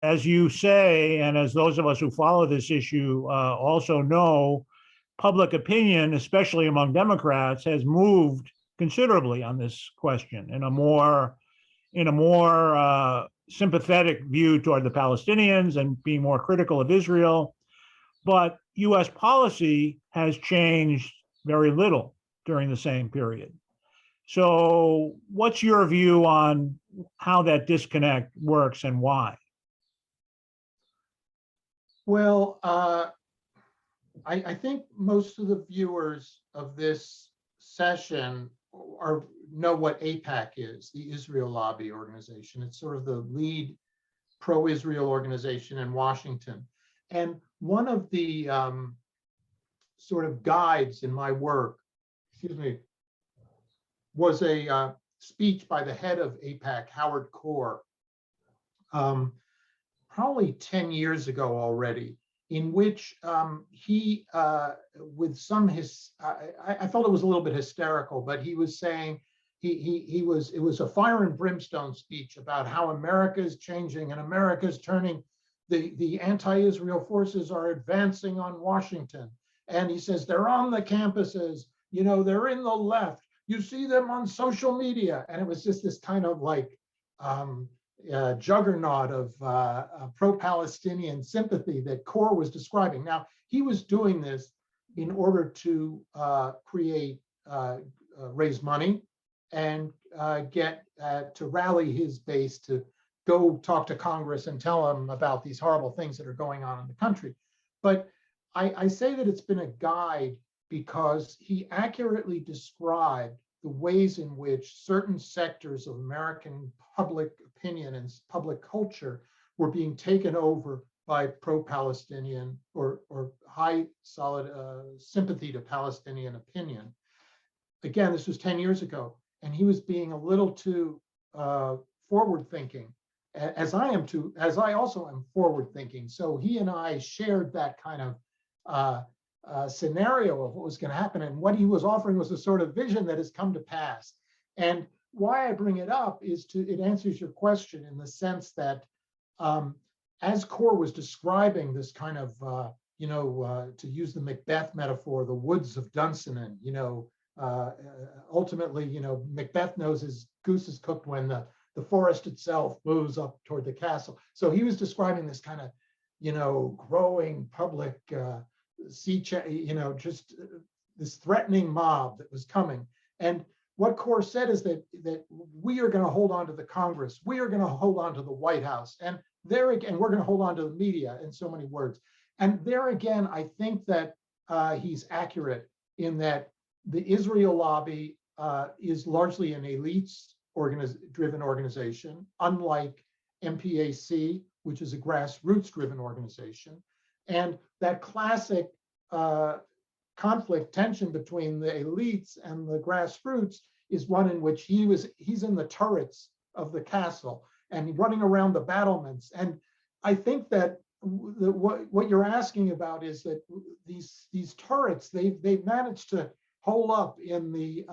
as you say, and as those of us who follow this issue also know, public opinion, especially among Democrats, has moved considerably on this question in a more sympathetic view toward the Palestinians and being more critical of Israel. But U.S. policy has changed very little during the same period. So, what's your view on how that disconnect works and why? Well, I think most of the viewers of this session know what AIPAC is, the Israel Lobby Organization. It's sort of the lead pro-Israel organization in Washington. And one of the sort of guides in my work, was a speech by the head of AIPAC, Howard Core, probably 10 years ago already, in which he, with some I felt it was a little bit hysterical, but he was saying it was a fire and brimstone speech about how America is changing and America is turning. The anti-Israel forces are advancing on Washington, and he says they're on the campuses. They're in the left. You see them on social media, and it was just this kind of like juggernaut of pro-Palestinian sympathy that Core was describing. Now, he was doing this in order to raise money and get to rally his base to go talk to Congress and tell them about these horrible things that are going on in the country. But I say that it's been a guide because he accurately described the ways in which certain sectors of American public opinion and public culture were being taken over by pro-Palestinian or high solid sympathy to Palestinian opinion. Again, this was 10 years ago, and he was being a little too forward-thinking, as I also am forward-thinking. So he and I shared that kind of scenario of what was going to happen, and what he was offering was a sort of vision that has come to pass. And why I bring it up is it answers your question in the sense that as Core was describing this kind of, to use the Macbeth metaphor, the woods of Dunsinane, ultimately, Macbeth knows his goose is cooked when the forest itself moves up toward the castle. So he was describing this kind of, growing public just this threatening mob that was coming. And what Core said is that we are going to hold on to the Congress, we are going to hold on to the White House, and there again, we're going to hold on to the media, in so many words. And there again, I think that he's accurate in that the Israel lobby is largely an elites driven organization, unlike MPAC, which is a grassroots driven organization. And that classic conflict tension between the elites and the grassroots is one in which he's in the turrets of the castle and running around the battlements. And I think that what you're asking about is that these turrets, they've managed to hole up in the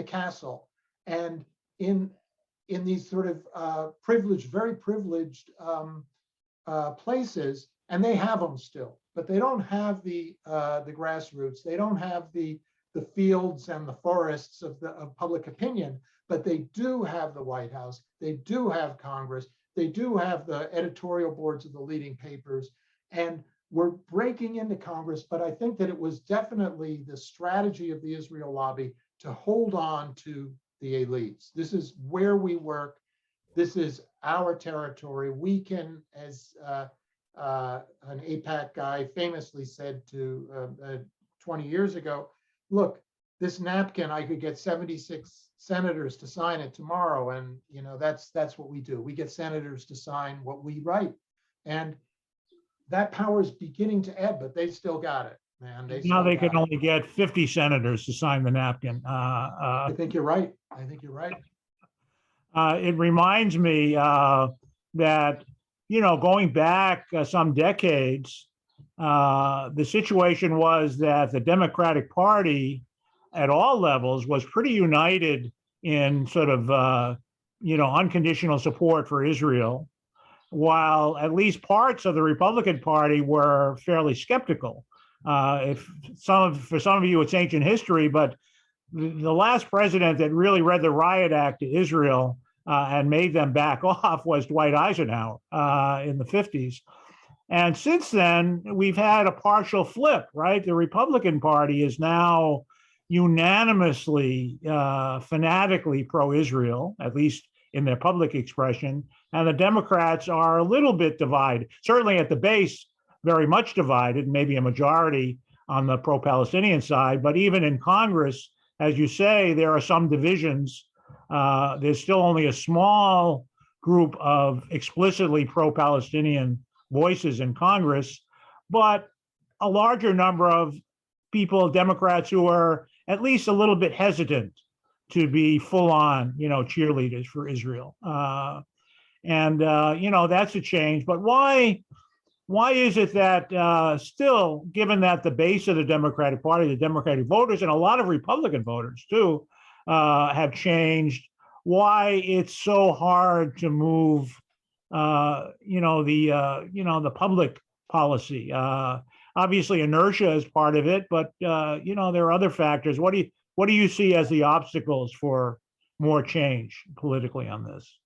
castle and in these sort of very privileged places, and they have them still, but they don't have the grassroots. They don't have the fields and the forests of public opinion, but they do have the White House. They do have Congress. They do have the editorial boards of the leading papers, and we're breaking into Congress. But I think that it was definitely the strategy of the Israel lobby to hold on to the elites. This is where we work. This is our territory. We can, as an AIPAC guy famously said to 20 years ago, look, this napkin, I could get 76 senators to sign it tomorrow. And that's what we do. We get senators to sign what we write. And that power is beginning to ebb, but they still got it, man. Now they can only get 50 senators to sign the napkin. I think you're right. It reminds me that, going back some decades, the situation was that the Democratic Party at all levels was pretty united in sort of unconditional support for Israel, while at least parts of the Republican Party were fairly skeptical. If for some of you, it's ancient history, but the last president that really read the riot act to Israel and made them back off was Dwight Eisenhower in the 50s. And since then, we've had a partial flip, right? The Republican Party is now unanimously, fanatically pro-Israel, at least in their public expression. And the Democrats are a little bit divided, certainly at the base, very much divided, maybe a majority on the pro-Palestinian side. But even in Congress, as you say, there are some divisions. There's still only a small group of explicitly pro-Palestinian voices in Congress, but a larger number of people, Democrats, who are at least a little bit hesitant to be full-on, cheerleaders for Israel. That's a change. But why is it that still, given that the base of the Democratic Party, the Democratic voters, and a lot of Republican voters too, have changed, why it's so hard to move the public policy. Obviously, inertia is part of it, but there are other factors. What do you see as the obstacles for more change politically on this?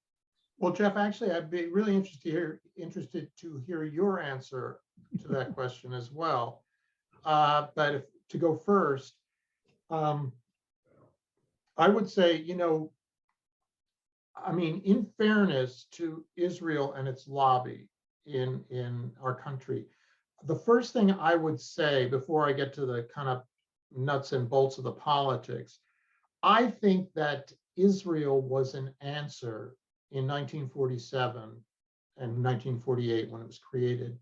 Well, Jeff, actually, I'd be really interested to hear your answer to that question as well. But to go first, I would say, in fairness to Israel and its lobby in our country, the first thing I would say before I get to the kind of nuts and bolts of the politics, I think that Israel was an answer in 1947 and 1948 when it was created.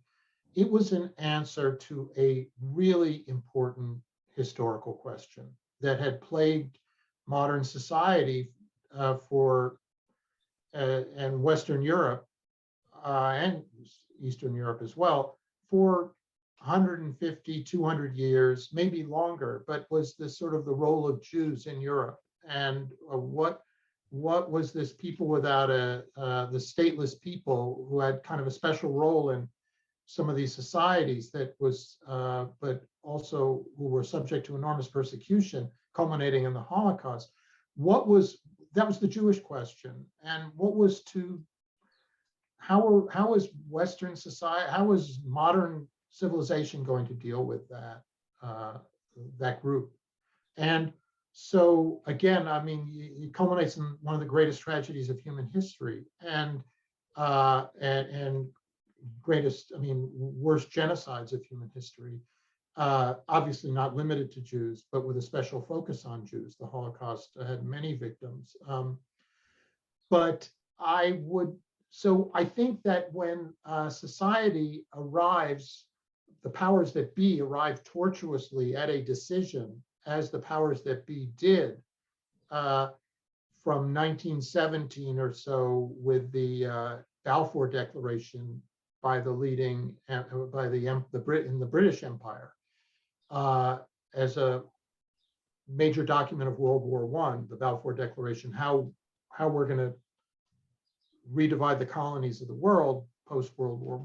It was an answer to a really important historical question that had plagued modern society and Western Europe and Eastern Europe as well for 150, 200 years, maybe longer, but was this sort of the role of Jews in Europe, and what was this people without the stateless people who had kind of a special role in some of these societies that was, but also who were subject to enormous persecution, culminating in the Holocaust. That was the Jewish question, and how is Western society, how is modern civilization going to deal with that group? And so again, it culminates in one of the greatest tragedies of human history, and greatest, worst genocides of human history. Obviously not limited to Jews, but with a special focus on Jews. The Holocaust had many victims. So I think that when society arrives, the powers that be arrive tortuously at a decision, as the powers that be did from 1917 or so with the Balfour Declaration by the leading, in the British Empire, as a major document of World War I, the Balfour Declaration, how we're going to redivide the colonies of the world post-World War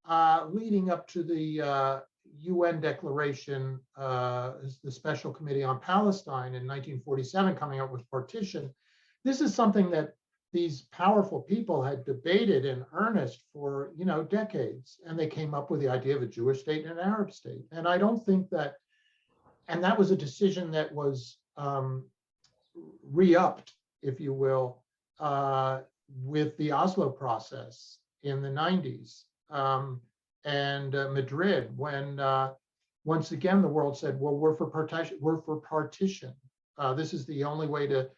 I, leading up to the UN Declaration, the Special Committee on Palestine in 1947, coming up with partition. This is something that these powerful people had debated in earnest for decades, and they came up with the idea of a Jewish state and an Arab state. And I don't think that, and that was a decision that was re-upped, if you will, with the Oslo process in the 90s and Madrid, when once again the world said, well, we're for partition. This is the only way to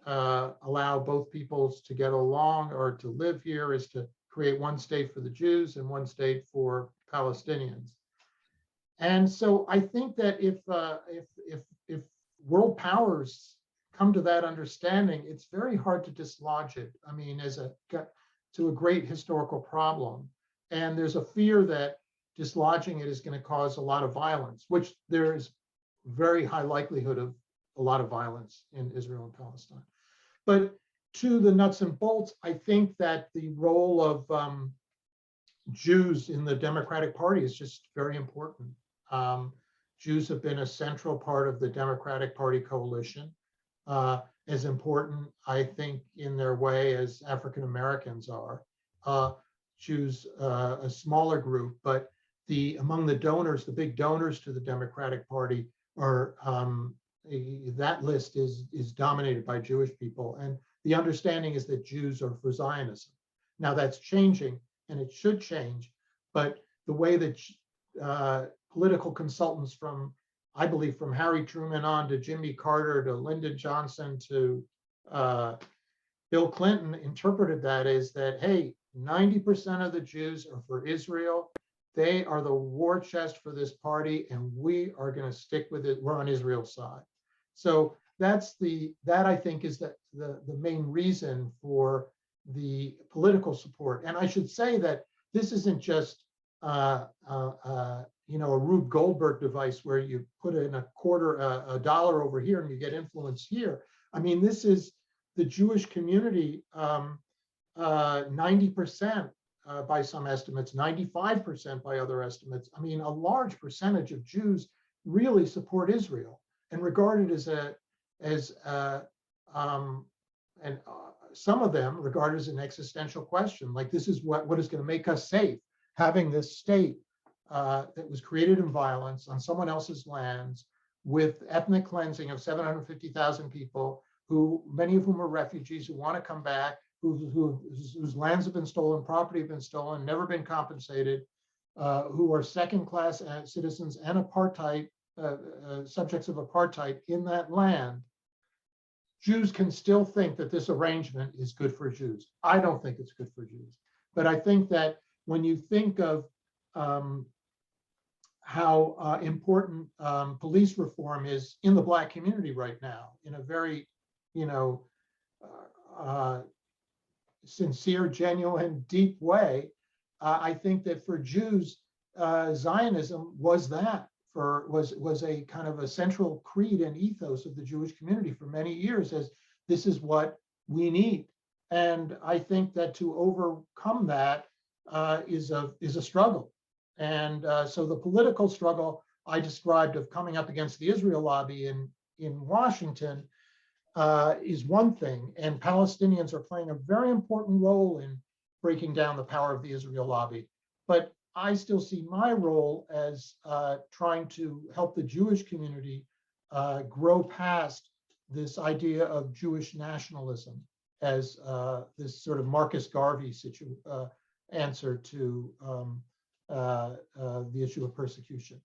allow both peoples to get along or to live here, is to create one state for the Jews and one state for Palestinians. And so I think that if world powers come to that understanding, it's very hard to dislodge it. To a great historical problem. And there's a fear that dislodging it is going to cause a lot of violence, which there is very high likelihood of a lot of violence in Israel and Palestine. But to the nuts and bolts, I think that the role of Jews in the Democratic Party is just very important. Jews have been a central part of the Democratic Party coalition, as important, I think, in their way as African Americans are. Jews, a smaller group, but among the donors, the big donors to the Democratic Party are, that list is dominated by Jewish people. And the understanding is that Jews are for Zionism. Now that's changing, and it should change, but the way that political consultants from, I believe, from Harry Truman on to Jimmy Carter to Lyndon Johnson to Bill Clinton interpreted that is that, hey, 90% of the Jews are for Israel. They are the war chest for this party, and we are going to stick with it. We're on Israel's side. So that I think is the main reason for the political support. And I should say that this isn't just a Rube Goldberg device where you put in a dollar over here and you get influence here. I mean, this is the Jewish community, 90% by some estimates, 95% by other estimates. I mean, a large percentage of Jews really support Israel and regard it some of them regard it as an existential question. Like, this is what is going to make us safe, having this state that was created in violence on someone else's lands with ethnic cleansing of 750,000 people, who many of whom are refugees who want to come back, whose lands have been stolen, property have been stolen, never been compensated, who are second-class citizens and apartheid, subjects of apartheid in that land. Jews can still think that this arrangement is good for Jews. I don't think it's good for Jews. But I think that when you think of how important police reform is in the Black community right now, in a very, sincere, genuine, deep way, I think that for Jews, Zionism was a kind of a central creed and ethos of the Jewish community for many years, as this is what we need. And I think that to overcome that is a struggle. And so the political struggle I described of coming up against the Israel lobby in Washington is one thing, and Palestinians are playing a very important role in breaking down the power of the Israel lobby. But I still see my role as trying to help the Jewish community grow past this idea of Jewish nationalism as this sort of Marcus Garvey answer to the issue of persecution.